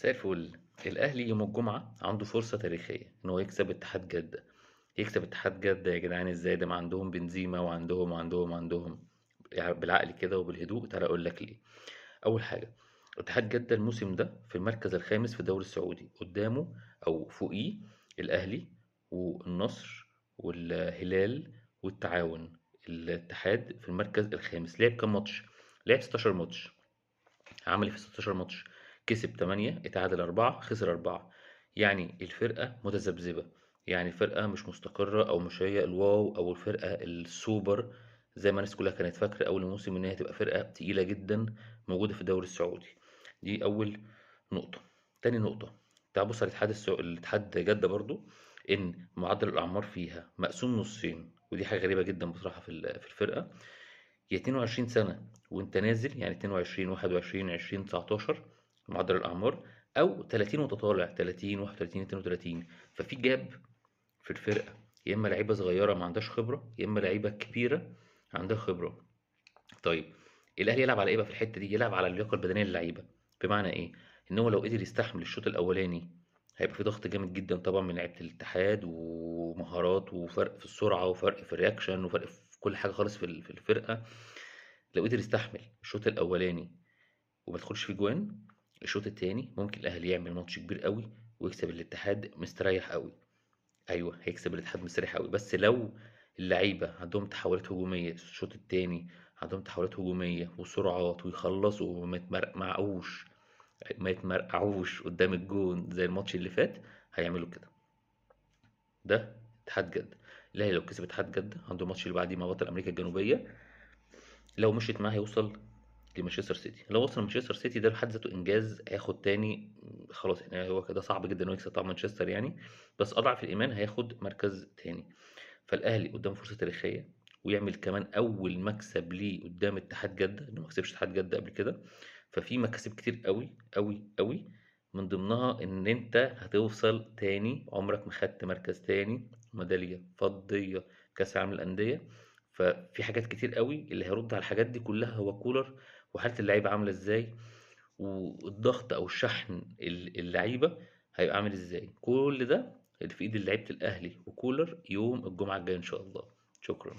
مساء الفل. الأهلي يوم الجمعة عنده فرصة تاريخية إن هو يكسب اتحاد جدة. يكسب اتحاد جدة يا جدعان ازاي؟ ده ما عندهم بنزيما وعندهم يعني بالعقل كده وبالهدوء تعالى أقول لك ليه. أول حاجة، اتحاد جدة الموسم ده في المركز الخامس في الدوري السعودي، قدامه أو فوقيه الأهلي والنصر والهلال والتعاون. الاتحاد في المركز الخامس، لعب كام ماتش؟ لعب 16 ماتش. عمل إيه في 16 ماتش؟ كسب 8، اتعادل 4، خسر 4. يعني الفرقة متذبذبة، يعني الفرقة مش مستقرة أو مش هي الواو أو الفرقة السوبر زي ما الناس كلها كانت فاكرة أول الموسم إن هي تبقى فرقة تقيلة جدا موجودة في الدوري السعودي. دي أول نقطة. تاني نقطة، تعال بص على الاتحاد جدة برضو، إن معدل الأعمار فيها مقسوم نصين، ودي حاجة غريبة جدا بصراحة في الفرقة. يا 22 سنة وأنت نازل، يعني 22 21 20 19 معدل الأعمار، أو 30 وأنت طالع 30 31 32. ففي جاب في الفرقة، يا إما لعيبة صغيرة ما عندهاش خبرة يا إما لعيبة كبيرة عندها خبرة. طيب، الأهلي يلعب على إيه بقى في الحتة دي؟ يلعب على اللياقة البدنية للعيبة. بمعنى إيه؟ إن هو لو قدر يستحمل الشوط الأولاني هيبقى في ضغط جامد جدا طبعا من لعيبة الاتحاد، ومهارات وفرق في السرعة وفرق في الرياكشن وفرق في كل حاجة خالص في الفرقة. لو قدر يستحمل الشوط الأولاني وما تدخلش فيه جوان، الشوط التاني ممكن الأهلي يعمل ماتش كبير قوي ويكسب الاتحاد مستريح قوي. أيوه، هيكسب الاتحاد مستريح قوي، بس لو اللعيبة عندهم تحولات هجومية الشوط التاني، عندهم تحولات هجومية وسرعات ويخلصوا وما يتمرقعوش قدام الجون زي الماتش اللي فات، هيعملوا كده. ده اتحاد جدة. الأهلي لو كسب اتحاد جدة عنده الماتش اللي بعديه مع بطل أمريكا الجنوبية، لو مشيت معاه هيوصل لمانشستر سيتي. لو وصل مانشستر سيتي ده بحد ذاته انجاز، هياخد تاني خلاص، يعني هو كده صعب جدا انه يكسب طبعا مانشستر يعني، بس اضعف الايمان هياخد مركز تاني. فالاهلي قدام فرصه تاريخيه، ويعمل كمان اول مكسب ليه قدام اتحاد جده، انه ما كسبش اتحاد جده قبل كده. ففي مكاسب كتير قوي قوي قوي، من ضمنها ان انت هتوصل تاني، عمرك ما خدت مركز تاني، ميداليه فضيه كاس العالم للانديه. ففي حاجات كتير قوي، اللي هيرد على الحاجات دي كلها هو كولر، وحالة اللعيبة عاملة ازاي، والضغط او الشحن اللعيبة هيبقى عامل ازاي. كل ده اللي في ايد لعيبة الاهلي وكولر يوم الجمعة الجاية ان شاء الله. شكرا.